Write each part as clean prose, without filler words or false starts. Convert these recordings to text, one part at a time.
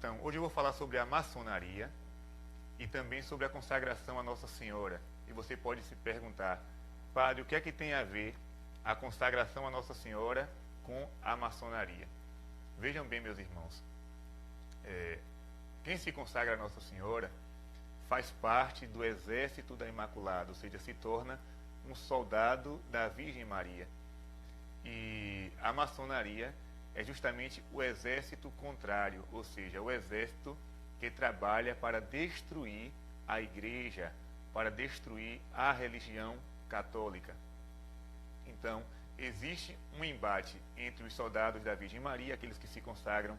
Então, hoje eu vou falar sobre a maçonaria e também sobre a consagração a Nossa Senhora. E você pode se perguntar, padre, o que é que tem a ver a consagração a Nossa Senhora com a maçonaria? Vejam bem, meus irmãos, quem se consagra a Nossa Senhora faz parte do exército da Imaculada, ou seja, se torna um soldado da Virgem Maria. E a maçonaria é justamente o exército contrário, ou seja, o exército que trabalha para destruir a igreja, para destruir a religião católica. Então, existe um embate entre os soldados da Virgem Maria, aqueles que se consagram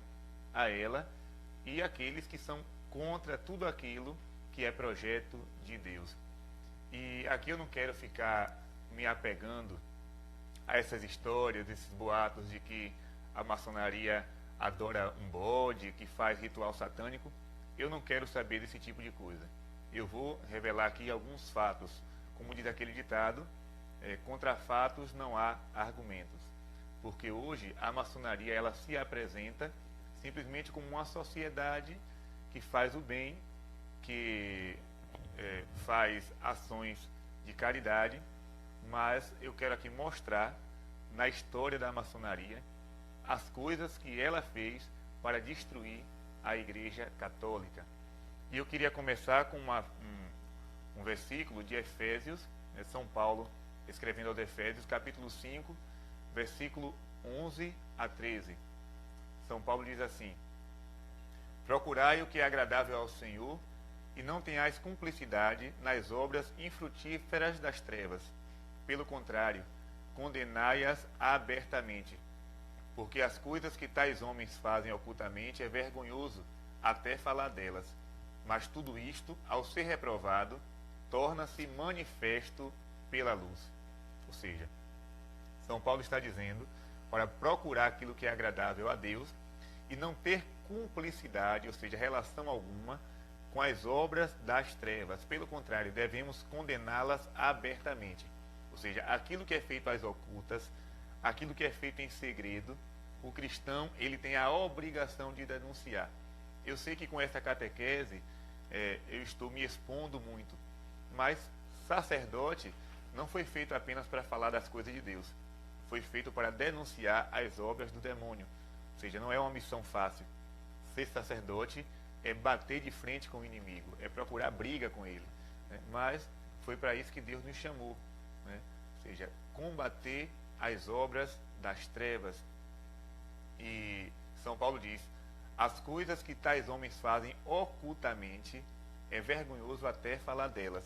a ela, e aqueles que são contra tudo aquilo que é projeto de Deus. E aqui eu não quero ficar me apegando a essas histórias, esses boatos de que a maçonaria adora um bode, que faz ritual satânico. Eu não quero saber desse tipo de coisa. Eu vou revelar aqui alguns fatos. Como diz aquele ditado, contra fatos não há argumentos. Porque hoje a maçonaria ela se apresenta simplesmente como uma sociedade que faz o bem, que faz ações de caridade, mas eu quero aqui mostrar na história da maçonaria as coisas que ela fez para destruir a Igreja Católica. E eu queria começar com um versículo de Efésios, São Paulo escrevendo aos Efésios, capítulo 5, versículo 11 a 13. São Paulo diz assim: procurai o que é agradável ao Senhor, e não tenhais cumplicidade nas obras infrutíferas das trevas. Pelo contrário, condenai-as abertamente. Porque as coisas que tais homens fazem ocultamente é vergonhoso até falar delas. Mas tudo isto, ao ser reprovado, torna-se manifesto pela luz. Ou seja, São Paulo está dizendo para procurar aquilo que é agradável a Deus e não ter cumplicidade, ou seja, relação alguma com as obras das trevas. Pelo contrário, devemos condená-las abertamente. Ou seja, aquilo que é feito às ocultas, aquilo que é feito em segredo, o cristão ele tem a obrigação de denunciar. Eu sei que com essa catequese eu estou me expondo muito, mas sacerdote não foi feito apenas para falar das coisas de Deus, foi feito para denunciar as obras do demônio. Ou seja, não é uma missão fácil. Ser sacerdote é bater de frente com o inimigo, é procurar briga com ele, né? Mas foi para isso que Deus nos chamou, né? Ou seja, combater as obras das trevas. E São Paulo diz: as coisas que tais homens fazem ocultamente é vergonhoso até falar delas,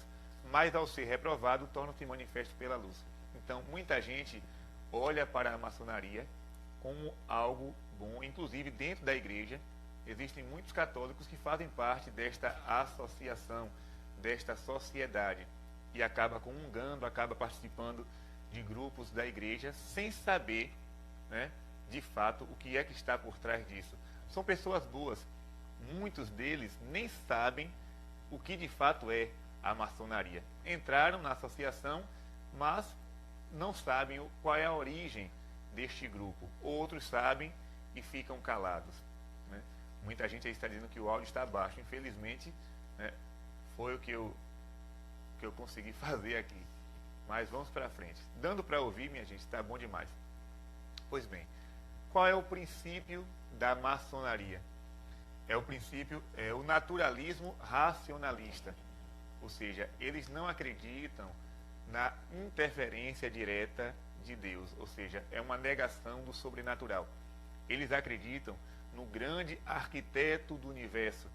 mas ao ser reprovado torna-se manifesto pela luz. Então muita gente olha para a maçonaria como algo bom. Inclusive dentro da igreja existem muitos católicos que fazem parte desta associação, desta sociedade, e acaba comungando, acaba participando de grupos da igreja sem saber, né, de fato o que é que está por trás disso. São pessoas boas, muitos deles nem sabem o que de fato é a maçonaria. Entraram na associação, mas não sabem qual é a origem deste grupo. Outros sabem e ficam calados, né? Muita gente aí está dizendo que o áudio está baixo. Infelizmente, né, foi o que eu consegui fazer aqui. Mas vamos para frente. Dando para ouvir, minha gente, está bom demais. Pois bem, qual é o princípio da maçonaria? É o naturalismo racionalista. Ou seja, eles não acreditam na interferência direta de Deus. Ou seja, é uma negação do sobrenatural. Eles acreditam no grande arquiteto do universo,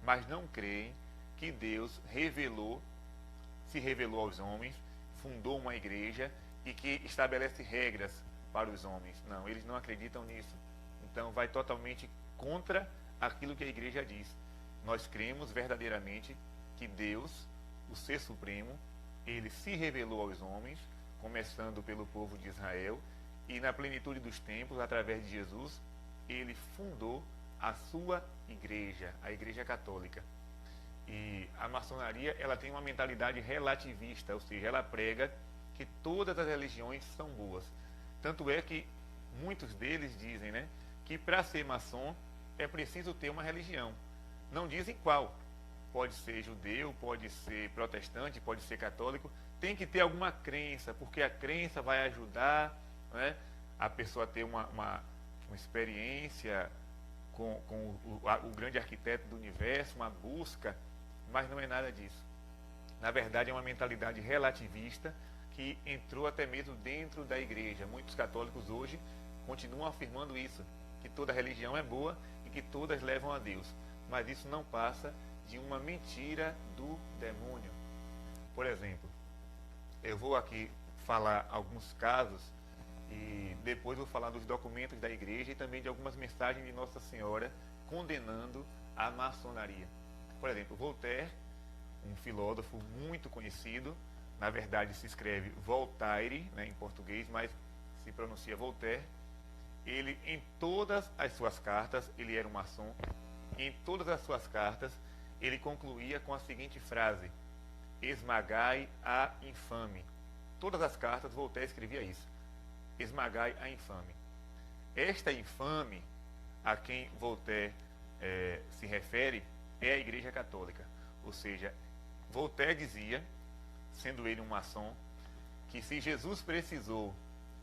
mas não creem que Deus se revelou aos homens, fundou uma igreja e que estabelece regras para os homens. Não, eles não acreditam nisso. Então vai totalmente contra aquilo que a igreja diz. Nós cremos verdadeiramente que Deus, o Ser Supremo, ele se revelou aos homens, começando pelo povo de Israel, e na plenitude dos tempos, através de Jesus, ele fundou a sua igreja, a Igreja Católica. E a maçonaria, ela tem uma mentalidade relativista, ou seja, ela prega que todas as religiões são boas. Tanto é que muitos deles dizem, né, que para ser maçom é preciso ter uma religião. Não dizem qual. Pode ser judeu, pode ser protestante, pode ser católico. Tem que ter alguma crença, porque a crença vai ajudar, né, a pessoa a ter uma experiência com o grande arquiteto do universo, uma busca, mas não é nada disso. Na verdade, é uma mentalidade relativista que entrou até mesmo dentro da igreja. Muitos católicos hoje continuam afirmando isso, que toda religião é boa e que todas levam a Deus. Mas isso não passa de uma mentira do demônio. Por exemplo, eu vou aqui falar alguns casos e depois vou falar dos documentos da igreja e também de algumas mensagens de Nossa Senhora condenando a maçonaria. Por exemplo, Voltaire, um filósofo muito conhecido, na verdade se escreve Voltaire, né, em português, mas se pronuncia Voltaire. Ele, em todas as suas cartas, ele era um maçom, em todas as suas cartas, ele concluía com a seguinte frase: esmagai a infame. Todas as cartas, Voltaire escrevia isso: esmagai a infame. Esta infame a quem Voltaire se refere é a Igreja Católica. Ou seja, Voltaire dizia, sendo ele um maçom, que se Jesus precisou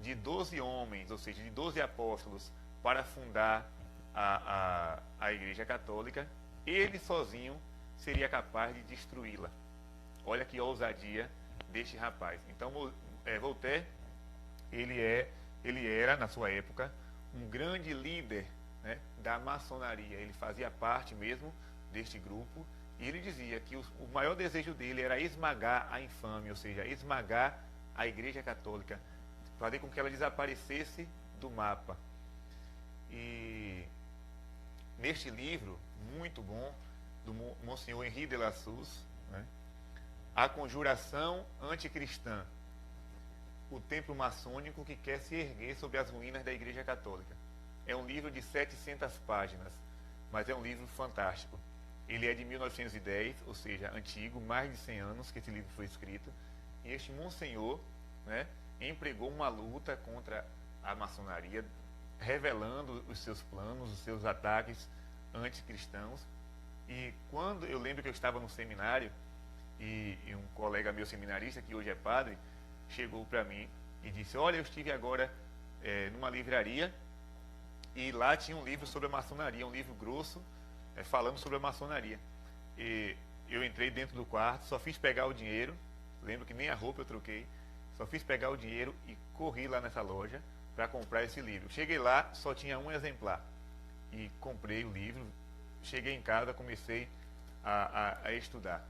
de 12 homens, ou seja, de 12 apóstolos, para fundar a Igreja Católica, ele sozinho seria capaz de destruí-la. Olha que ousadia deste rapaz. Então, Voltaire, ele era, na sua época, um grande líder, né, da maçonaria. Ele fazia parte mesmo deste grupo e ele dizia que o maior desejo dele era esmagar a infame, ou seja, esmagar a Igreja Católica, fazer com que ela desaparecesse do mapa. E neste livro, muito bom, do Monsenhor Henri de Lassus, né, A Conjuração Anticristã, o templo maçônico que quer se erguer sobre as ruínas da Igreja Católica. É um livro de 700 páginas, mas é um livro fantástico. Ele é de 1910, ou seja, antigo, mais de 100 anos que esse livro foi escrito. E este Monsenhor, né, empregou uma luta contra a maçonaria, revelando os seus planos, os seus ataques anticristãos. E quando eu lembro que eu estava no seminário, e um colega meu seminarista, que hoje é padre, chegou para mim e disse: olha, eu estive agora numa livraria e lá tinha um livro sobre a maçonaria, um livro grosso, falando sobre a maçonaria. E eu entrei dentro do quarto, só fiz pegar o dinheiro, lembro que nem a roupa eu troquei, só fiz pegar o dinheiro e corri lá nessa loja para comprar esse livro. Cheguei lá, só tinha um exemplar e comprei o livro. Cheguei em casa, comecei a estudar.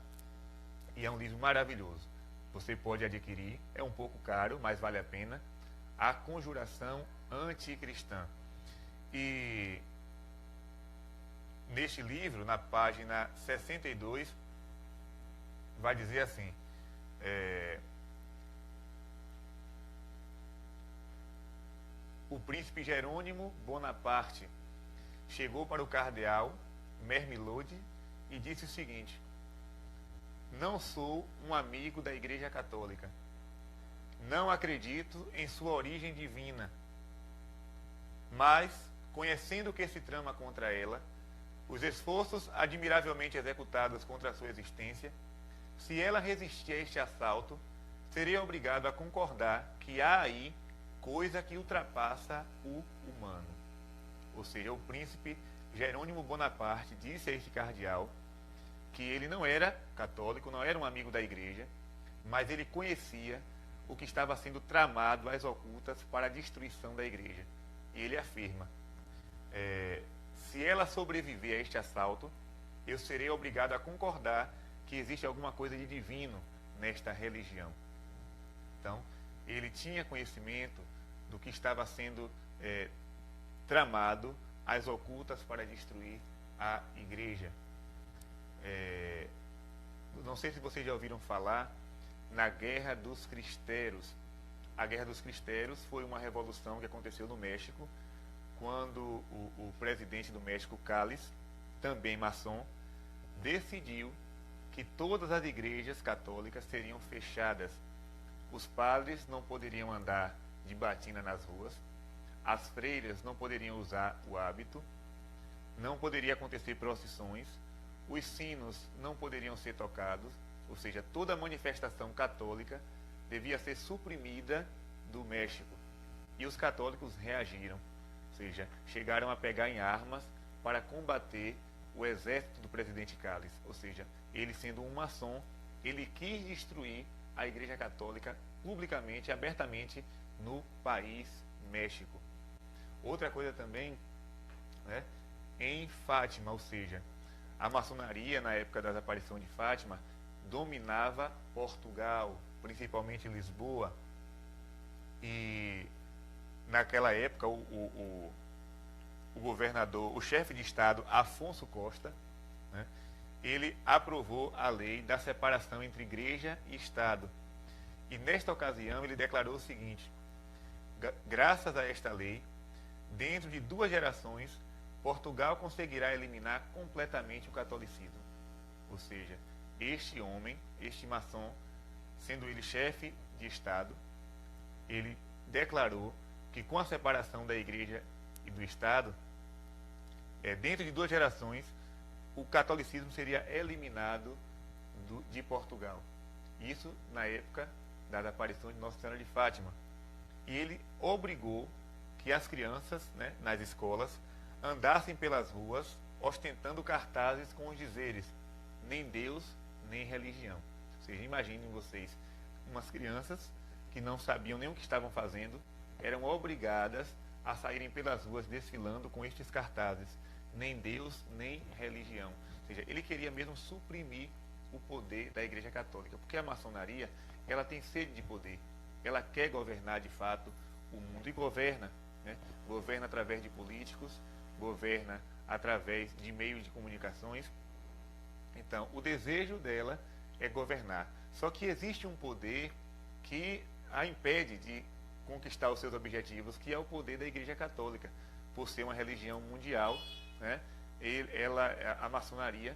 E é um livro maravilhoso. Você pode adquirir, é um pouco caro, mas vale a pena. A Conjuração Anticristã. E neste livro, na página 62, vai dizer assim: o príncipe Jerônimo Bonaparte chegou para o cardeal Mermilode e disse o seguinte: não sou um amigo da Igreja Católica. Não acredito em sua origem divina. Mas, conhecendo o que se trama contra ela, os esforços admiravelmente executados contra a sua existência, se ela resistir a este assalto, serei obrigado a concordar que há aí coisa que ultrapassa o humano. Ou seja, o príncipe Jerônimo Bonaparte disse a este cardeal que ele não era católico, não era um amigo da igreja, mas ele conhecia o que estava sendo tramado às ocultas para a destruição da igreja. E ele afirma: se ela sobreviver a este assalto, eu serei obrigado a concordar que existe alguma coisa de divino nesta religião. Então, ele tinha conhecimento do que estava sendo tramado às ocultas para destruir a igreja. Não sei se vocês já ouviram falar na Guerra dos Cristeros. A Guerra dos Cristeros foi uma revolução que aconteceu no México, quando o presidente do México, Calles, também maçom, decidiu que todas as igrejas católicas seriam fechadas. Os padres não poderiam andar de batina nas ruas, as freiras não poderiam usar o hábito, não poderia acontecer procissões, os sinos não poderiam ser tocados, ou seja, toda manifestação católica devia ser suprimida do México. E os católicos reagiram, ou seja, chegaram a pegar em armas para combater o exército do presidente Calles. Ou seja, ele sendo um maçom, ele quis destruir a Igreja Católica publicamente, abertamente no país México. Outra coisa também, né, em Fátima, ou seja, a maçonaria na época da aparição de Fátima dominava Portugal, principalmente Lisboa, e naquela época o governador, o chefe de Estado, Afonso Costa, né, ele aprovou a lei da separação entre igreja e Estado. E nesta ocasião ele declarou o seguinte: graças a esta lei, dentro de 2 gerações, Portugal conseguirá eliminar completamente o catolicismo. Ou seja, este homem, este maçom, sendo ele chefe de Estado, ele declarou que com a separação da igreja e do Estado, dentro de 2 gerações, o catolicismo seria eliminado de Portugal. Isso na época da aparição de Nossa Senhora de Fátima. E ele obrigou que as crianças, né, nas escolas, andassem pelas ruas ostentando cartazes com os dizeres: nem Deus, nem religião. Ou seja, imaginem vocês, umas crianças que não sabiam nem o que estavam fazendo, eram obrigadas a saírem pelas ruas desfilando com estes cartazes: nem Deus, nem religião. Ou seja, ele queria mesmo suprimir o poder da Igreja Católica, porque a maçonaria, ela tem sede de poder, ela quer governar de fato o mundo, e governa, né? Governa através de políticos, governa através de meios de comunicações. Então, o desejo dela é governar. Só que existe um poder que a impede de conquistar os seus objetivos, que é o poder da Igreja Católica, por ser uma religião mundial, né? A maçonaria,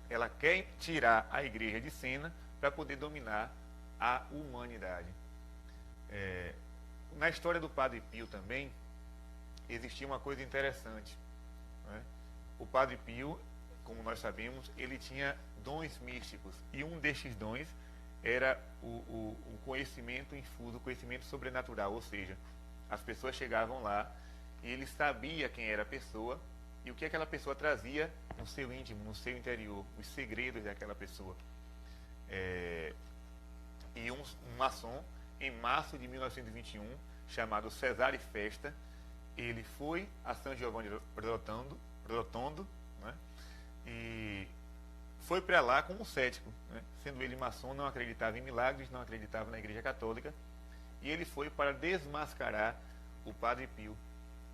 ela quer tirar a Igreja de cena para poder dominar a humanidade. Na história do Padre Pio também existia uma coisa interessante, né? O Padre Pio, como nós sabemos, ele tinha dons místicos, e um destes dons era o conhecimento infuso, o conhecimento sobrenatural, ou seja, as pessoas chegavam lá e ele sabia quem era a pessoa e o que aquela pessoa trazia no seu íntimo, no seu interior, os segredos daquela pessoa. E um maçom, em março de 1921, chamado Cesare Festa, ele foi a São Giovanni Rotondo, né? E foi para lá como um cético, né? Sendo ele maçom, não acreditava em milagres, não acreditava na Igreja Católica, e ele foi para desmascarar o Padre Pio.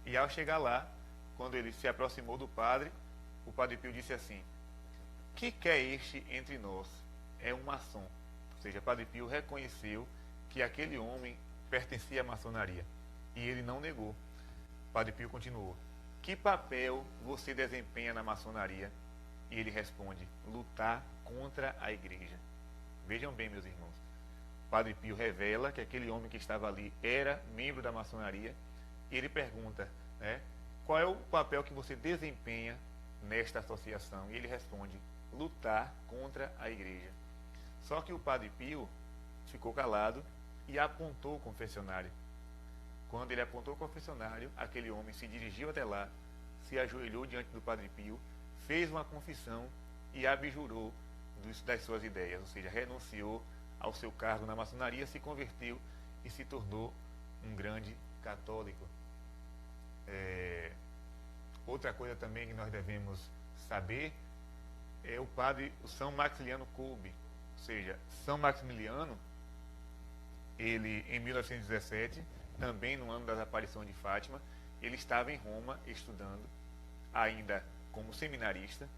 E ao chegar lá, quando ele se aproximou do padre, o Padre Pio disse assim: que quer este entre nós? É um maçom. Ou seja, o Padre Pio reconheceu que aquele homem pertencia à maçonaria, e ele não negou. O Padre Pio continuou: que papel você desempenha na maçonaria? E ele responde: lutar contra a igreja. Vejam bem, meus irmãos, o Padre Pio revela que aquele homem que estava ali era membro da maçonaria, e ele pergunta, né, qual é o papel que você desempenha nesta associação? E ele responde: lutar contra a igreja. Só que o Padre Pio ficou calado e apontou o confessionário. Quando ele apontou o confessionário, aquele homem se dirigiu até lá, se ajoelhou diante do Padre Pio, fez uma confissão e abjurou das suas ideias, ou seja, renunciou ao seu cargo na maçonaria, se converteu e se tornou um grande católico. Outra coisa também que nós devemos saber é o São Maximiliano Kolbe. Ou seja, São Maximiliano, ele em 1917, também no ano das aparições de Fátima, ele estava em Roma estudando, ainda como seminarista,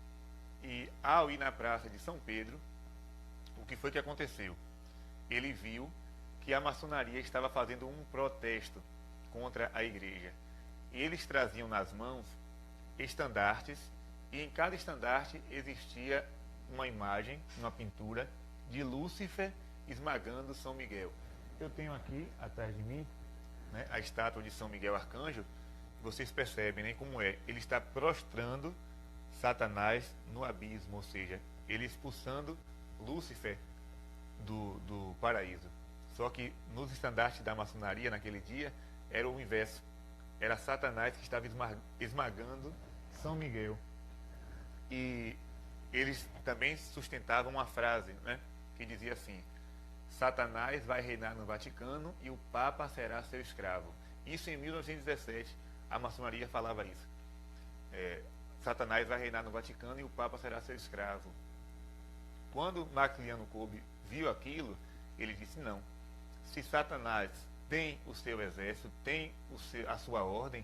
e ao ir na praça de São Pedro, o que foi que aconteceu? Ele viu que a maçonaria estava fazendo um protesto contra a igreja. E eles traziam nas mãos estandartes, e em cada estandarte existia uma imagem, uma pintura de Lúcifer esmagando São Miguel. Eu tenho aqui atrás de mim, né, a estátua de São Miguel Arcanjo, vocês percebem, né, como é? Ele está prostrando Satanás no abismo, ou seja, ele expulsando Lúcifer do paraíso. Só que nos estandartes da maçonaria naquele dia era o inverso. Era Satanás que estava esmagando São Miguel. E eles também sustentavam uma frase, né, que dizia assim: Satanás vai reinar no Vaticano e o Papa será seu escravo. Isso em 1917, a maçonaria falava isso. Satanás vai reinar no Vaticano e o Papa será seu escravo. Quando Maximiliano Kolbe viu aquilo, ele disse: não, se Satanás tem o seu exército, tem a sua ordem,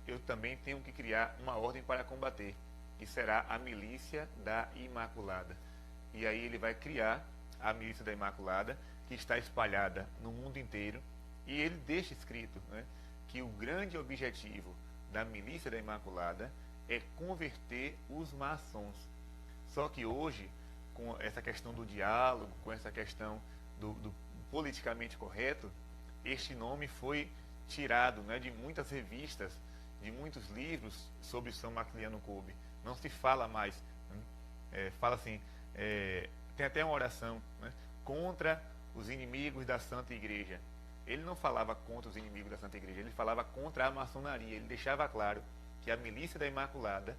eu também tenho que criar uma ordem para combater, que será a milícia da Imaculada. E aí ele vai criar a milícia da Imaculada, que está espalhada no mundo inteiro, e ele deixa escrito, né, que o grande objetivo da milícia da Imaculada é converter os maçons. Só que hoje, com essa questão do diálogo, com essa questão do politicamente correto, este nome foi tirado, né, de muitas revistas, de muitos livros sobre São Maximiliano Kolbe. Não se fala mais, né? Fala assim, tem até uma oração, né, contra os inimigos da Santa Igreja. Ele não falava contra os inimigos da Santa Igreja, ele falava contra a maçonaria. Ele deixava claro que a milícia da Imaculada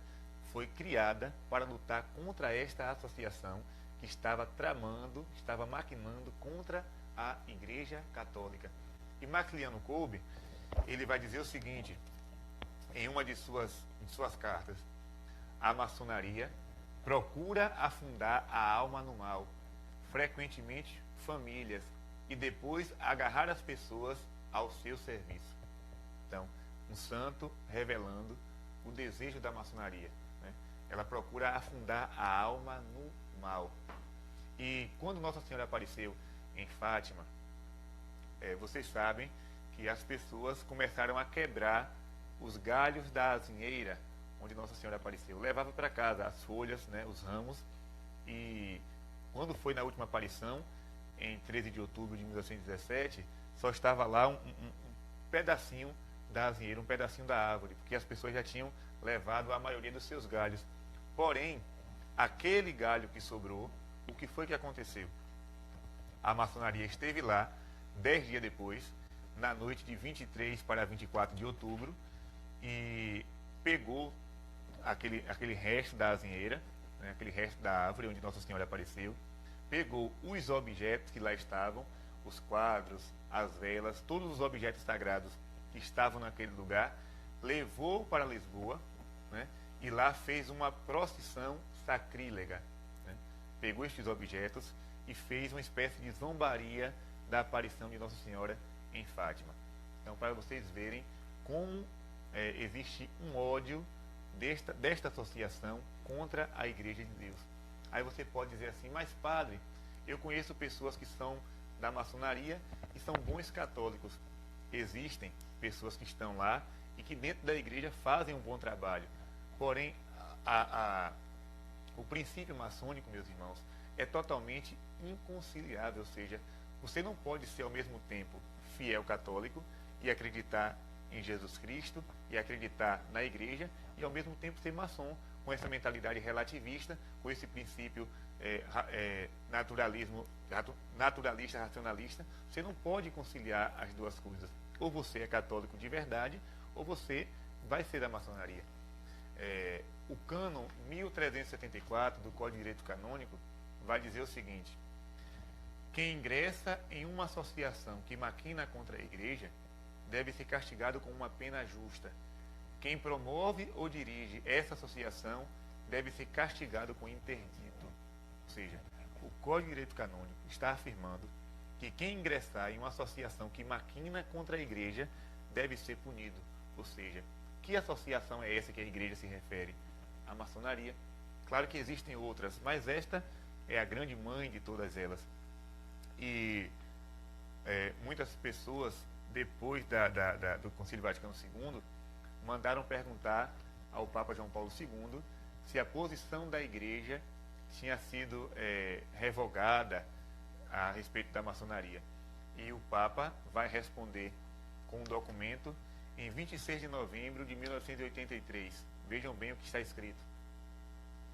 foi criada para lutar contra esta associação que estava tramando, estava maquinando contra a Igreja Católica. E Maximiliano Kolbe, ele vai dizer o seguinte, em uma de suas cartas: a maçonaria procura afundar a alma no mal, frequentemente famílias, e depois agarrar as pessoas ao seu serviço. Então, um santo revelando o desejo da maçonaria, né? Ela procura afundar a alma no mal. E quando Nossa Senhora apareceu em Fátima, vocês sabem que as pessoas começaram a quebrar os galhos da azinheira onde Nossa Senhora apareceu. Levava para casa as folhas, né, os ramos, e quando foi na última aparição, em 13 de outubro de 1917, só estava lá um pedacinho da azinheira, um pedacinho da árvore, porque as pessoas já tinham levado a maioria dos seus galhos. Porém, aquele galho que sobrou, o que foi que aconteceu? A maçonaria esteve lá 10 dias depois, na noite de 23 para 24 de outubro, e pegou aquele resto da azinheira, né, aquele resto da árvore onde Nossa Senhora apareceu, pegou os objetos que lá estavam, os quadros, as velas, todos os objetos sagrados que estavam naquele lugar, levou para Lisboa, né, e lá fez uma procissão sacrílega, né? Pegou estes objetos e fez uma espécie de zombaria da aparição de Nossa Senhora em Fátima. Então, para vocês verem como existe um ódio desta associação contra a Igreja de Deus. Aí você pode dizer assim: mas padre, eu conheço pessoas que são da maçonaria e são bons católicos. Existem pessoas que estão lá e que dentro da igreja fazem um bom trabalho. Porém, o princípio maçônico, meus irmãos, é totalmente inconciliável. Ou seja, você não pode ser ao mesmo tempo fiel católico e acreditar em Jesus Cristo e acreditar na igreja, e ao mesmo tempo ser maçom, com essa mentalidade relativista, com esse princípio naturalista, racionalista. Você não pode conciliar as duas coisas. Ou você é católico de verdade, ou você vai ser da maçonaria. O cânon 1374 do Código de Direito Canônico vai dizer o seguinte: quem ingressa em uma associação que maquina contra a igreja deve ser castigado com uma pena justa. Quem promove ou dirige essa associação deve ser castigado com interdito. Ou seja, o Código de Direito Canônico está afirmando que quem ingressar em uma associação que maquina contra a igreja deve ser punido. Ou seja, que associação é essa que a igreja se refere? A maçonaria. Claro que existem outras, mas esta é a grande mãe de todas elas. E muitas pessoas, depois do Concílio Vaticano II, mandaram perguntar ao Papa João Paulo II se a posição da igreja tinha sido revogada a respeito da maçonaria. E o Papa vai responder com um documento em 26 de novembro de 1983. Vejam bem o que está escrito.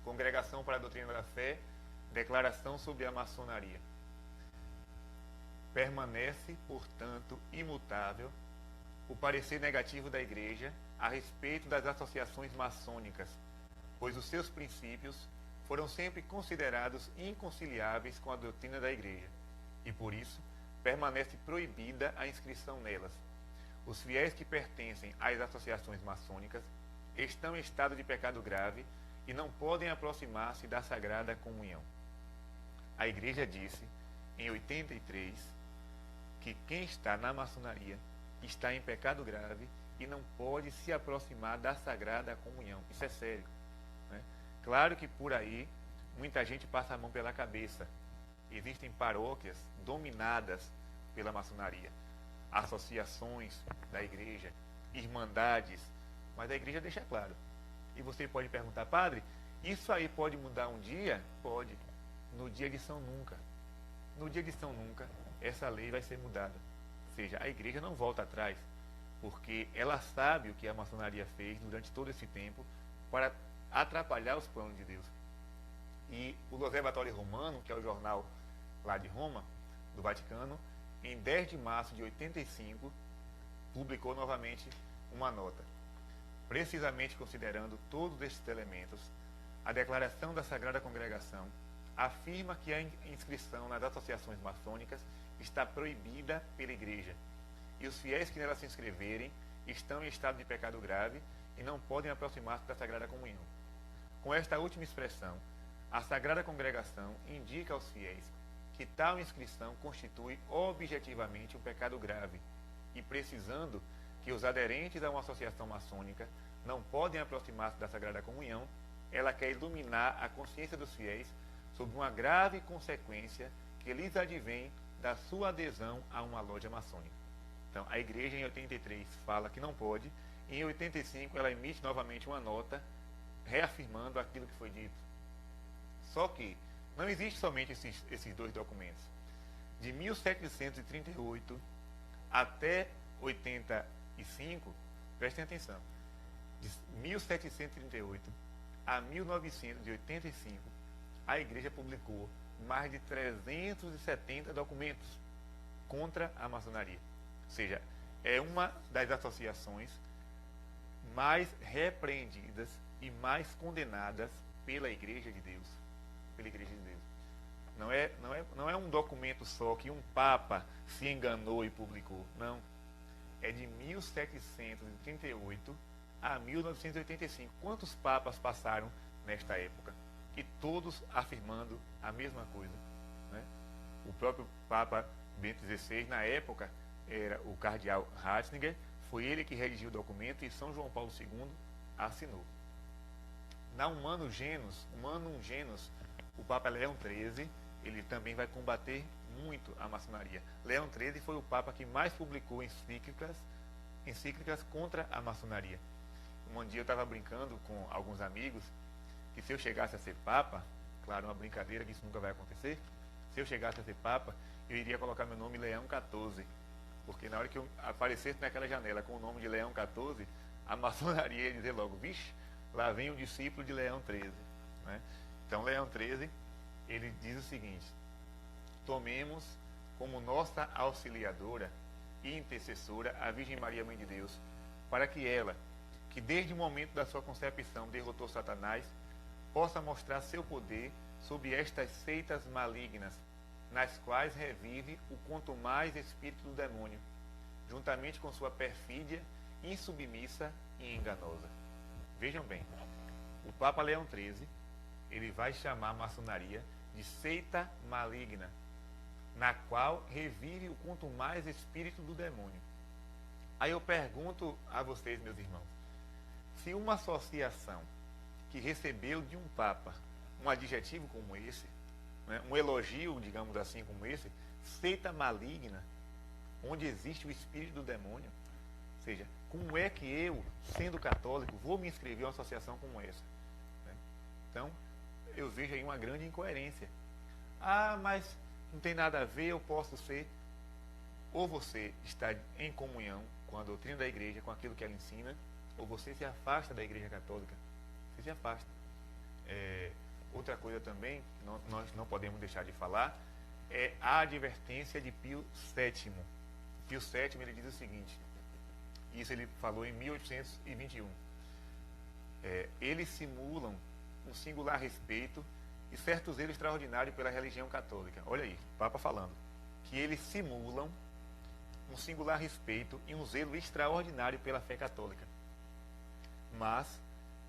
Congregação para a Doutrina da Fé, Declaração sobre a Maçonaria. Permanece, portanto, imutável o parecer negativo da Igreja a respeito das associações maçônicas, pois os seus princípios foram sempre considerados inconciliáveis com a doutrina da Igreja, e por isso permanece proibida a inscrição nelas. Os fiéis que pertencem às associações maçônicas estão em estado de pecado grave e não podem aproximar-se da Sagrada Comunhão. A Igreja disse, em 83, que quem está na maçonaria está em pecado grave e não pode se aproximar da Sagrada Comunhão. Isso é sério, né? Claro que por aí muita gente passa a mão pela cabeça. Existem paróquias dominadas pela maçonaria, associações da igreja, irmandades, mas a igreja deixa claro. E você pode perguntar, padre, isso aí pode mudar um dia? Pode. No dia de São Nunca. No dia de São Nunca, essa lei vai ser mudada. Ou seja, a igreja não volta atrás, porque ela sabe o que a maçonaria fez durante todo esse tempo para atrapalhar os planos de Deus. E o L'Osservatore Romano, que é o jornal lá de Roma, do Vaticano, em 10 de março de 85, publicou novamente uma nota. Precisamente considerando todos estes elementos, a declaração da Sagrada Congregação afirma que a inscrição nas associações maçônicas está proibida pela Igreja, e os fiéis que nela se inscreverem estão em estado de pecado grave e não podem aproximar-se da Sagrada Comunhão. Com esta última expressão, a Sagrada Congregação indica aos fiéis que tal inscrição constitui objetivamente um pecado grave e precisando que os aderentes a uma associação maçônica não podem aproximar-se da Sagrada Comunhão, ela quer iluminar a consciência dos fiéis sobre uma grave consequência que lhes advém da sua adesão a uma loja maçônica. Então, a igreja em 83 fala que não pode, e em 85 ela emite novamente uma nota reafirmando aquilo que foi dito. Só que não existe somente esses dois documentos. De 1738 até 85, prestem atenção, de 1738 a 1985, a igreja publicou mais de 370 documentos contra a maçonaria. Ou seja, é uma das associações mais repreendidas e mais condenadas pela Igreja de Deus. Pela Igreja de Deus. Não é um documento só que um Papa se enganou e publicou. Não. É de 1738 a 1985. Quantos papas passaram nesta época? E todos afirmando a mesma coisa, né? O próprio Papa Bento XVI, na época, era o cardeal Ratzinger, foi ele que redigiu o documento e São João Paulo II assinou. Na Humanum Genus, o Papa Leão XIII, ele também vai combater muito a maçonaria. Leão XIII foi o Papa que mais publicou encíclicas contra a maçonaria. Um dia eu estava brincando com alguns amigos que se eu chegasse a ser Papa, claro, uma brincadeira que isso nunca vai acontecer, se eu chegasse a ser Papa, eu iria colocar meu nome Leão XIV, porque na hora que eu aparecesse naquela janela com o nome de Leão XIV, a maçonaria ia dizer logo, vixe, lá vem um discípulo de Leão XIII, né? Então Leão XIII, ele diz o seguinte: tomemos como nossa auxiliadora e intercessora a Virgem Maria, Mãe de Deus, para que ela, que desde o momento da sua concepção derrotou Satanás, possa mostrar seu poder sobre estas seitas malignas, nas quais revive o quanto mais espírito do demônio, juntamente com sua perfídia, insubmissa e enganosa. Vejam bem, o Papa Leão XIII, ele vai chamar a maçonaria de seita maligna, na qual revive o quanto mais espírito do demônio. Aí eu pergunto a vocês, meus irmãos, se uma associação que recebeu de um Papa um adjetivo como esse, né, um elogio, digamos assim, como esse, seita maligna, onde existe o espírito do demônio, ou seja, como é que eu, sendo católico, vou me inscrever em uma associação como essa? Né? Então, eu vejo aí uma grande incoerência. Ah, mas não tem nada a ver, eu posso ser. Ou você está em comunhão com a doutrina da igreja, com aquilo que ela ensina, ou você se afasta da igreja católica. Você se afasta. Outra coisa também, que nós não podemos deixar de falar, é a advertência de Pio VII. Pio VII, ele diz o seguinte, isso ele falou em 1821, eles simulam um singular respeito e certo zelo extraordinário pela religião católica. Olha aí, o Papa falando, que eles simulam um singular respeito e um zelo extraordinário pela fé católica, mas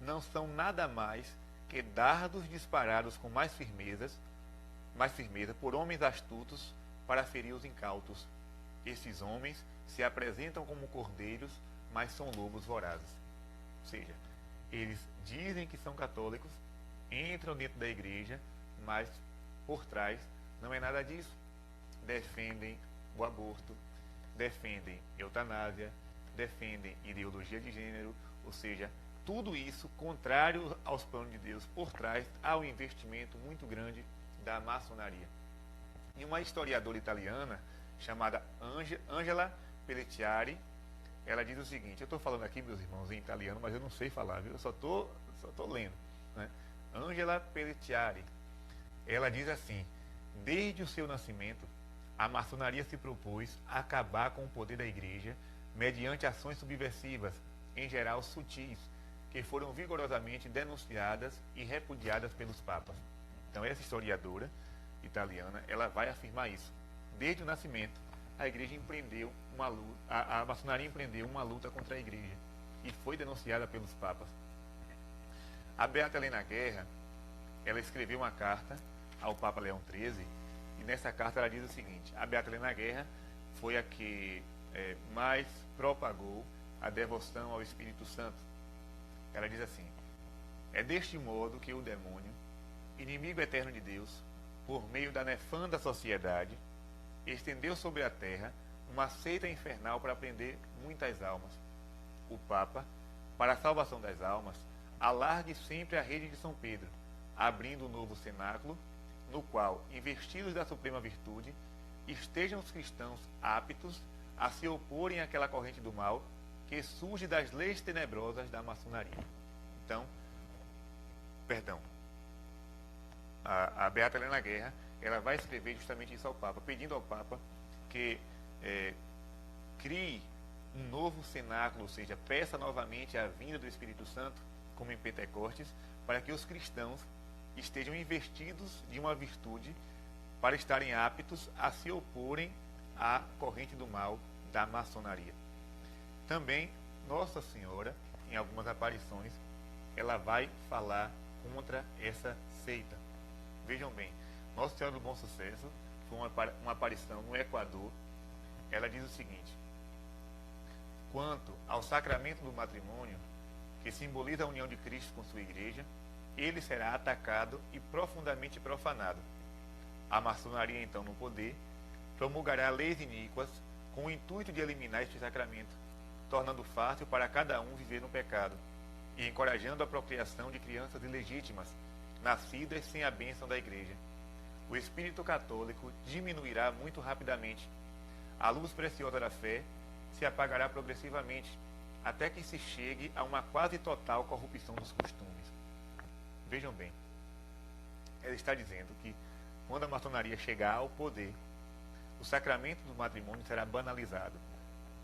não são nada mais que dardos disparados com mais firmeza por homens astutos para ferir os incautos. Esses homens se apresentam como cordeiros, mas são lobos vorazes. Ou seja, eles dizem que são católicos, entram dentro da igreja, mas por trás não é nada disso. Defendem o aborto, defendem eutanásia, defendem ideologia de gênero, ou seja, tudo isso contrário aos planos de Deus. Por trás há um investimento muito grande da maçonaria. E uma historiadora italiana chamada Angela Pelletieri, ela diz o seguinte, eu estou falando aqui, meus irmãos, em italiano, mas eu não sei falar, viu? Eu só tô lendo, né? Angela Pelletieri, ela diz assim, desde o seu nascimento, a maçonaria se propôs a acabar com o poder da igreja mediante ações subversivas, em geral sutis, que foram vigorosamente denunciadas e repudiadas pelos papas. Então, essa historiadora italiana, ela vai afirmar isso. Desde o nascimento, a igreja empreendeu uma luta, a maçonaria empreendeu uma luta contra a igreja e foi denunciada pelos papas. A Beata Helena Guerra, ela escreveu uma carta ao Papa Leão XIII e nessa carta ela diz o seguinte, a Beata Helena Guerra foi a que mais propagou a devoção ao Espírito Santo. Ela diz assim, é deste modo que o demônio, inimigo eterno de Deus, por meio da nefanda sociedade, estendeu sobre a terra uma seita infernal para prender muitas almas. O Papa, para a salvação das almas, alargue sempre a rede de São Pedro, abrindo um novo cenáculo, no qual, investidos da suprema virtude, estejam os cristãos aptos a se oporem àquela corrente do mal que surge das leis tenebrosas da maçonaria. Então, a Beata Helena Guerra, ela vai escrever justamente isso ao Papa, pedindo ao Papa que crie um novo cenáculo, ou seja, peça novamente a vinda do Espírito Santo, como em Pentecostes, para que os cristãos estejam investidos de uma virtude para estarem aptos a se oporem à corrente do mal da maçonaria. Também, Nossa Senhora, em algumas aparições, ela vai falar contra essa seita. Vejam bem, Nossa Senhora do Bom Sucesso foi uma aparição no Equador. Ela diz o seguinte, quanto ao sacramento do matrimônio, que simboliza a união de Cristo com sua igreja, ele será atacado e profundamente profanado. A maçonaria, então, no poder, promulgará leis iníquas com o intuito de eliminar este sacramento, tornando fácil para cada um viver no pecado e encorajando a procriação de crianças ilegítimas, nascidas sem a bênção da igreja. O espírito católico diminuirá muito rapidamente. A luz preciosa da fé se apagará progressivamente, até que se chegue a uma quase total corrupção dos costumes. Vejam bem, ela está dizendo que quando a maçonaria chegar ao poder, o sacramento do matrimônio será banalizado.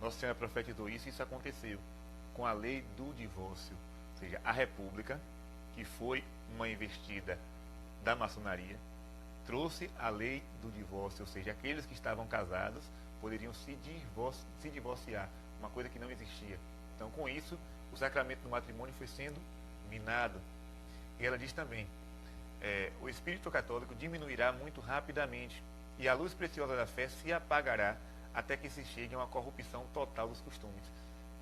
Nossa Senhora profetizou isso e isso aconteceu com a lei do divórcio, ou seja, a República, que foi uma investida da maçonaria, trouxe a lei do divórcio, ou seja, aqueles que estavam casados poderiam se divorciar, uma coisa que não existia. Então, com isso, o sacramento do matrimônio foi sendo minado. E ela diz também, o espírito católico diminuirá muito rapidamente e a luz preciosa da fé se apagará até que se chegue a uma corrupção total dos costumes.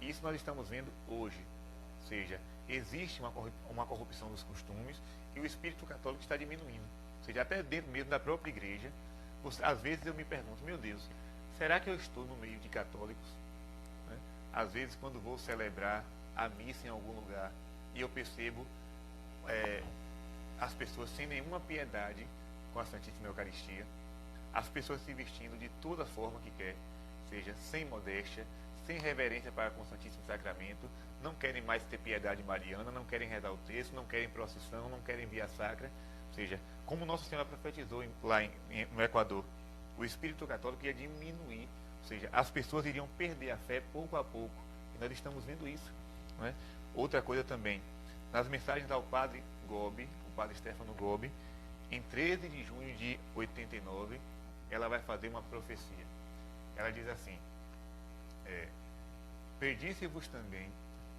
Isso nós estamos vendo hoje. Ou seja, existe uma corrupção dos costumes e o espírito católico está diminuindo. Ou seja, até dentro mesmo da própria igreja, às vezes eu me pergunto, meu Deus, será que eu estou no meio de católicos? Né? Às vezes quando vou celebrar a missa em algum lugar e eu percebo as pessoas sem nenhuma piedade com a Santíssima Eucaristia, as pessoas se vestindo de toda forma que quer, seja sem modéstia, sem reverência para com o Santíssimo Sacramento, não querem mais ter piedade mariana, não querem rezar o texto, não querem procissão, não querem via sacra. Ou seja, como Nossa Senhora profetizou no Equador, o espírito católico ia diminuir, ou seja, as pessoas iriam perder a fé pouco a pouco. E nós estamos vendo isso. Não é? Outra coisa também, nas mensagens ao padre Gobi, o padre Stefano Gobi, em 13 de junho de 89, ela vai fazer uma profecia. Ela diz assim: perdisse-vos também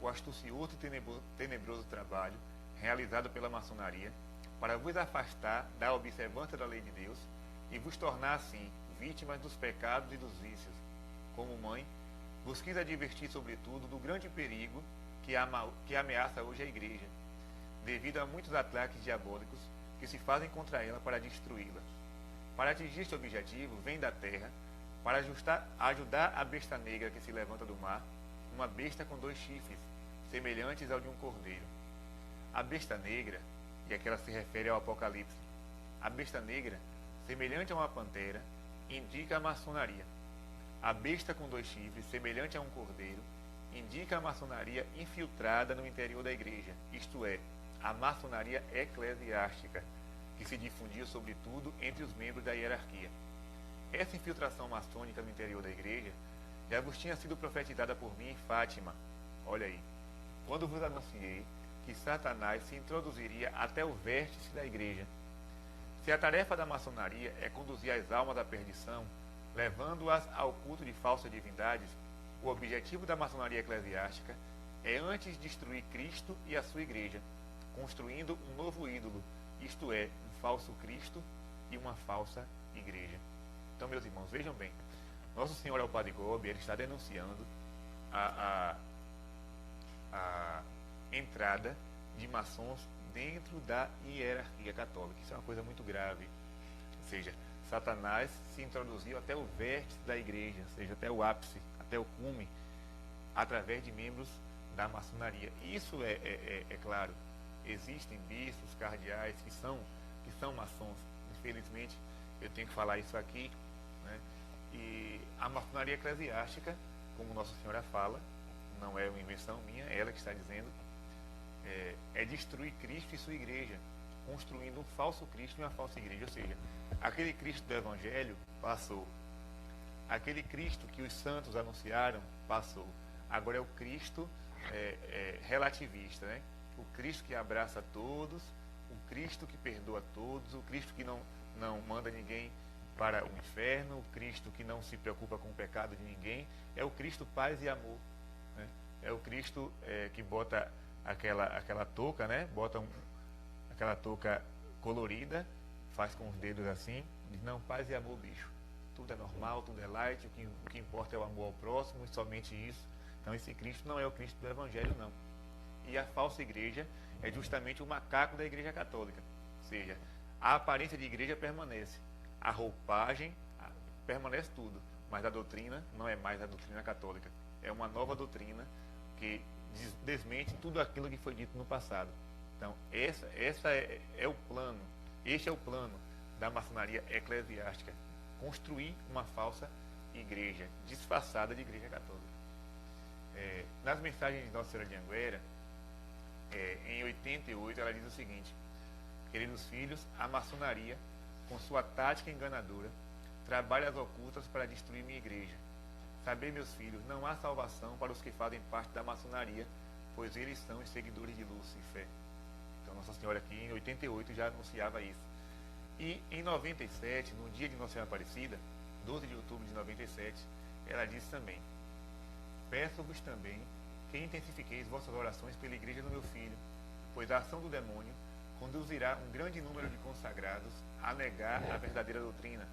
o astucioso e tenebroso trabalho realizado pela maçonaria para vos afastar da observância da lei de Deus e vos tornar assim vítimas dos pecados e dos vícios. Como mãe, vos quis advertir sobretudo do grande perigo que ameaça hoje a Igreja, devido a muitos ataques diabólicos que se fazem contra ela para destruí-la. Para atingir este objetivo, vem da terra, para ajudar a besta negra que se levanta do mar, uma besta com 2 chifres, semelhantes ao de um cordeiro. A besta negra, e aqui ela se refere ao Apocalipse, a besta negra, semelhante a uma pantera, indica a maçonaria. A besta com 2 chifres, semelhante a um cordeiro, indica a maçonaria infiltrada no interior da Igreja, isto é, a maçonaria eclesiástica, que se difundiu sobretudo entre os membros da hierarquia. Essa infiltração maçônica no interior da Igreja já vos tinha sido profetizada por mim em Fátima. Olha aí, quando vos anunciei que Satanás se introduziria até o vértice da Igreja. Se a tarefa da maçonaria é conduzir as almas à perdição, levando-as ao culto de falsas divindades, o objetivo da maçonaria eclesiástica é antes destruir Cristo e a sua Igreja, construindo um novo ídolo, isto é, um falso Cristo e uma falsa Igreja. Então, meus irmãos, vejam bem, Nosso Senhor ao Padre Gobi, ele está denunciando a entrada de maçons dentro da hierarquia católica. Isso é uma coisa muito grave. Ou seja, Satanás se introduziu até o vértice da Igreja, ou seja, até o ápice, até o cume, através de membros da maçonaria. Isso é claro, existem bispos, cardeais que são maçons. Infelizmente, eu tenho que falar isso aqui, né? E a maçonaria eclesiástica, como Nossa Senhora fala, não é uma invenção minha, é ela que está dizendo, é destruir Cristo e sua Igreja, construindo um falso Cristo e uma falsa Igreja. Ou seja, aquele Cristo do Evangelho passou, aquele Cristo que os santos anunciaram passou, agora é o Cristo relativista, né? O Cristo que abraça todos, o Cristo que perdoa todos, o Cristo que não manda ninguém para o inferno, o Cristo que não se preocupa com o pecado de ninguém, é o Cristo paz e amor, né? É o Cristo que bota aquela touca, né? Bota aquela touca colorida, faz com os dedos assim, diz: não, paz e amor, bicho. Tudo é normal, tudo é light, o que importa é o amor ao próximo, e somente isso. Então esse Cristo não é o Cristo do Evangelho, não. E a falsa igreja é justamente o macaco da Igreja Católica. Ou seja, a aparência de igreja permanece, a roupagem permanece tudo, mas a doutrina não é mais a doutrina católica. É uma nova doutrina que desmente tudo aquilo que foi dito no passado. Então, essa é o plano, este é o plano da maçonaria eclesiástica: construir uma falsa igreja, disfarçada de Igreja Católica. Nas mensagens de Nossa Senhora de Anguera, em 88, ela diz o seguinte: queridos filhos, a maçonaria, com sua tática enganadora, trabalha as ocultas para destruir minha igreja. Sabei, meus filhos, não há salvação para os que fazem parte da maçonaria, pois eles são os seguidores de Lúcifer. Então, Nossa Senhora aqui em 88 já anunciava isso. E em 97, no dia de Nossa Senhora Aparecida, 12 de outubro de 97, ela disse também: peço-vos também que intensifiqueis vossas orações pela igreja do meu filho, pois a ação do demônio conduzirá um grande número de consagrados a negar a verdadeira doutrina.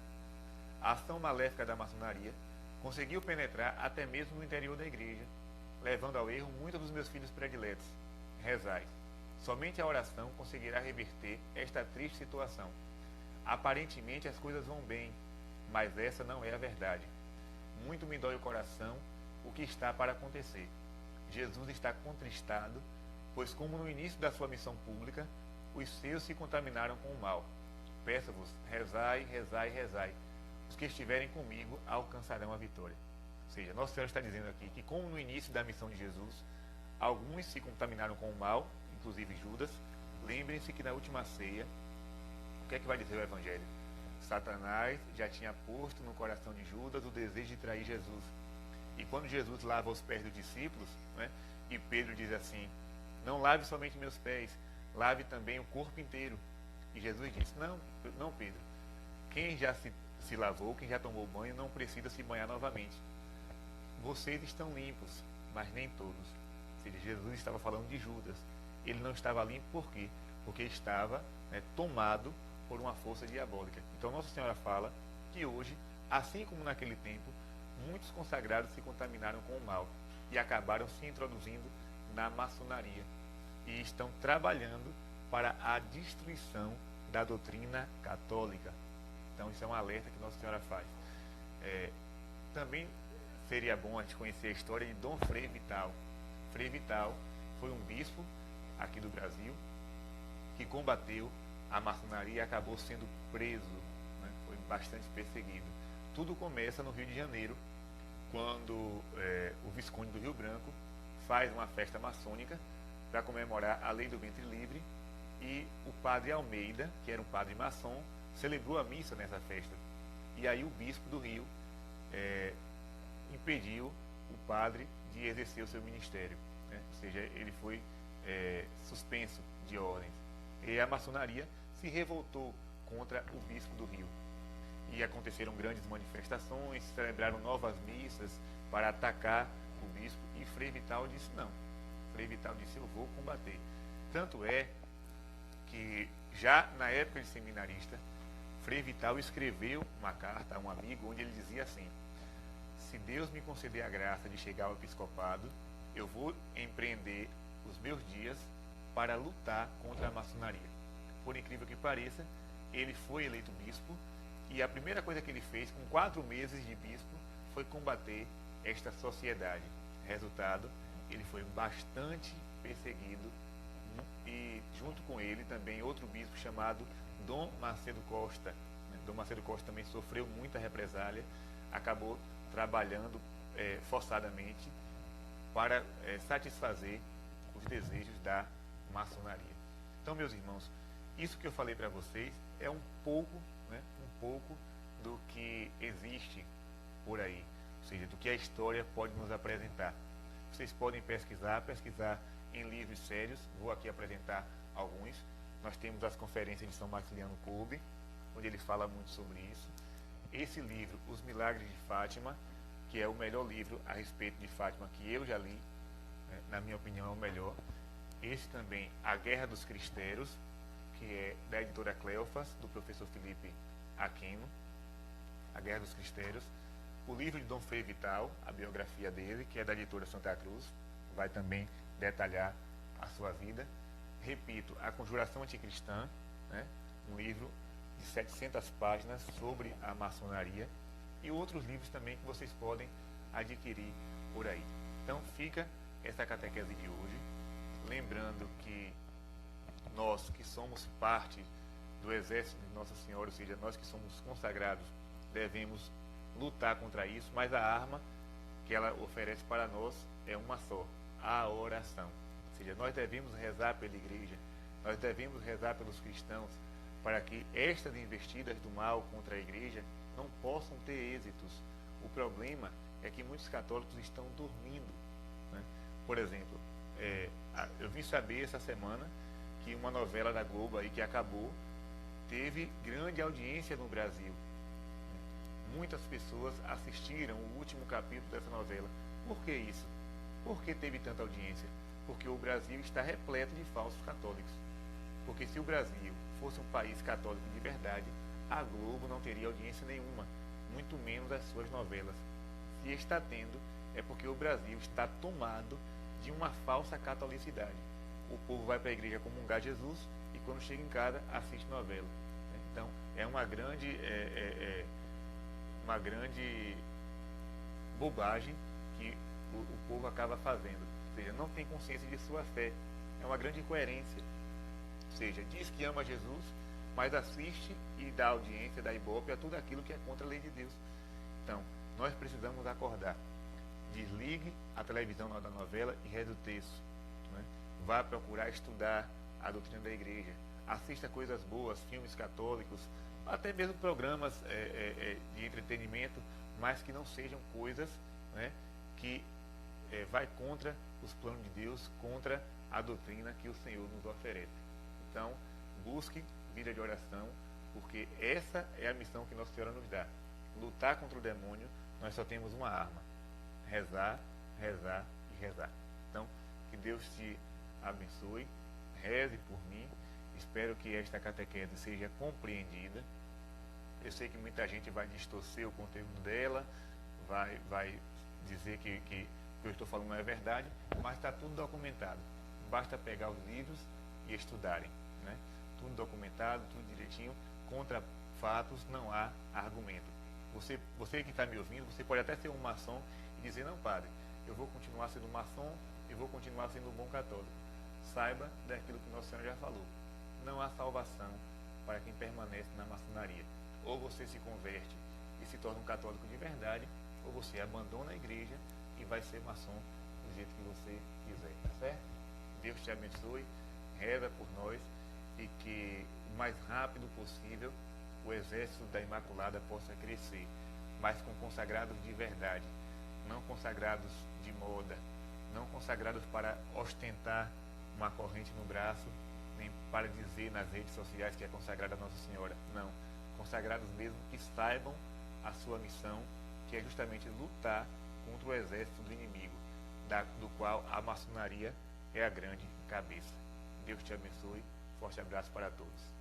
A ação maléfica da maçonaria conseguiu penetrar até mesmo no interior da igreja, levando ao erro muitos dos meus filhos prediletos. Rezai. Somente a oração conseguirá reverter esta triste situação. Aparentemente as coisas vão bem, mas essa não é a verdade. Muito me dói o coração o que está para acontecer. Jesus está contristado, pois como no início da sua missão pública, os seus se contaminaram com o mal. Peço-vos, rezai, rezai, rezai. Os que estiverem comigo alcançarão a vitória. Ou seja, Nossa Senhora está dizendo aqui que, como no início da missão de Jesus, alguns se contaminaram com o mal, inclusive Judas. Lembrem-se que na última ceia, o que é que vai dizer o Evangelho? Satanás já tinha posto no coração de Judas o desejo de trair Jesus. E quando Jesus lava os pés dos discípulos, né, e Pedro diz assim: não lave somente meus pés, lave também o corpo inteiro. E Jesus disse: não, Pedro, quem já se lavou, quem já tomou banho, não precisa se banhar novamente. Vocês estão limpos, mas nem todos. Ou seja, Jesus estava falando de Judas. Ele não estava limpo por quê? Porque estava, né, tomado por uma força diabólica. Então Nossa Senhora fala que hoje, assim como naquele tempo, muitos consagrados se contaminaram com o mal e acabaram se introduzindo na maçonaria e estão trabalhando para a destruição da doutrina católica. Então isso é um alerta que Nossa Senhora faz. Também seria bom a gente conhecer a história de Dom Frei Vital. Frei Vital foi um bispo aqui do Brasil que combateu a maçonaria e acabou sendo preso, né? Foi bastante perseguido. Tudo começa no Rio de Janeiro, quando o Visconde do Rio Branco faz uma festa maçônica para comemorar a lei do ventre livre, e o padre Almeida, que era um padre maçom, celebrou a missa nessa festa. E aí o bispo do Rio impediu o padre de exercer o seu ministério, né? Ou seja, ele foi suspenso de ordens. E a maçonaria se revoltou contra o bispo do Rio. E aconteceram grandes manifestações, celebraram novas missas para atacar o bispo, e Frei Vital disse não. Frei Vital disse: eu vou combater. Tanto é que já na época de seminarista, Frei Vital escreveu uma carta a um amigo onde ele dizia assim: se Deus me conceder a graça de chegar ao episcopado, eu vou empreender os meus dias para lutar contra a maçonaria. Por incrível que pareça, ele foi eleito bispo, e a primeira coisa que ele fez com 4 meses de bispo foi combater esta sociedade. Resultado, ele foi bastante perseguido, e junto com ele também outro bispo chamado Dom Macedo Costa. Dom Macedo Costa também sofreu muita represália, acabou trabalhando forçadamente para satisfazer os desejos da maçonaria. Então, meus irmãos, isso que eu falei para vocês é um pouco do que existe por aí, ou seja, do que a história pode nos apresentar. Vocês podem pesquisar em livros sérios. Vou aqui apresentar alguns. Nós temos as conferências de São Maximiliano Kolbe, onde ele fala muito sobre isso. Esse livro, Os Milagres de Fátima, que é o melhor livro a respeito de Fátima que eu já li, né, na minha opinião é o melhor. Esse também, A Guerra dos Cristeiros, que é da editora Cleofas, do professor Felipe Aquino, A Guerra dos Cristeiros. O livro de Dom Frei Vital, a biografia dele, que é da editora Santa Cruz, vai também detalhar a sua vida. Repito, A Conjuração Anticristã, né, um livro de 700 páginas sobre a maçonaria, e outros livros também que vocês podem adquirir por aí. Então fica essa catequese de hoje, lembrando que nós que somos parte do exército de Nossa Senhora, ou seja, nós que somos consagrados, devemos lutar contra isso, mas a arma que ela oferece para nós é uma só: a oração. Ou seja, nós devemos rezar pela igreja, nós devemos rezar pelos cristãos, para que estas investidas do mal contra a igreja não possam ter êxitos. O problema é que muitos católicos estão dormindo, né? Por exemplo, eu vim saber essa semana que uma novela da Globo aí que acabou teve grande audiência no Brasil. Muitas pessoas assistiram o último capítulo dessa novela. Por que isso? Por que teve tanta audiência? Porque o Brasil está repleto de falsos católicos. Porque se o Brasil fosse um país católico de verdade, a Globo não teria audiência nenhuma, muito menos as suas novelas. Se está tendo, é porque o Brasil está tomado de uma falsa catolicidade. O povo vai para a igreja comungar Jesus e quando chega em casa assiste novela. Então é uma grande bobagem que o povo acaba fazendo. Ou seja, não tem consciência de sua fé. É uma grande incoerência. Ou seja, diz que ama Jesus, mas assiste e dá audiência, dá ibope a tudo aquilo que é contra a lei de Deus. Então, nós precisamos acordar. Desligue a televisão na hora da novela e reze o terço. Né? Vá procurar estudar a doutrina da igreja. Assista coisas boas, filmes católicos, até mesmo programas de entretenimento, mas que não sejam coisas, né, que vai contra os planos de Deus, contra a doutrina que o Senhor nos oferece. Então, busque vida de oração, porque essa é a missão que Nossa Senhora nos dá. Lutar contra o demônio, nós só temos uma arma: rezar, rezar e rezar. Então, que Deus te abençoe, reze por mim. Espero que esta catequese seja compreendida. Eu sei que muita gente vai distorcer o conteúdo dela, vai dizer que o que eu estou falando não é verdade, mas está tudo documentado. Basta pegar os livros e estudarem. Né? Tudo documentado, tudo direitinho. Contra fatos não há argumento. Você que está me ouvindo, você pode até ser um maçom e dizer: não, padre, eu vou continuar sendo maçom e vou continuar sendo um bom católico. Saiba daquilo que Nossa Senhora já falou. Não há salvação para quem permanece na maçonaria. Ou você se converte e se torna um católico de verdade, ou você abandona a igreja e vai ser maçom do jeito que você quiser, tá certo? Deus te abençoe, reza por nós e que o mais rápido possível o exército da Imaculada possa crescer, mas com consagrados de verdade, não consagrados de moda, não consagrados para ostentar uma corrente no braço, nem para dizer nas redes sociais que é consagrada a Nossa Senhora. Não. Consagrados mesmo que saibam a sua missão, que é justamente lutar contra o exército do inimigo, do qual a maçonaria é a grande cabeça. Deus te abençoe. Forte abraço para todos.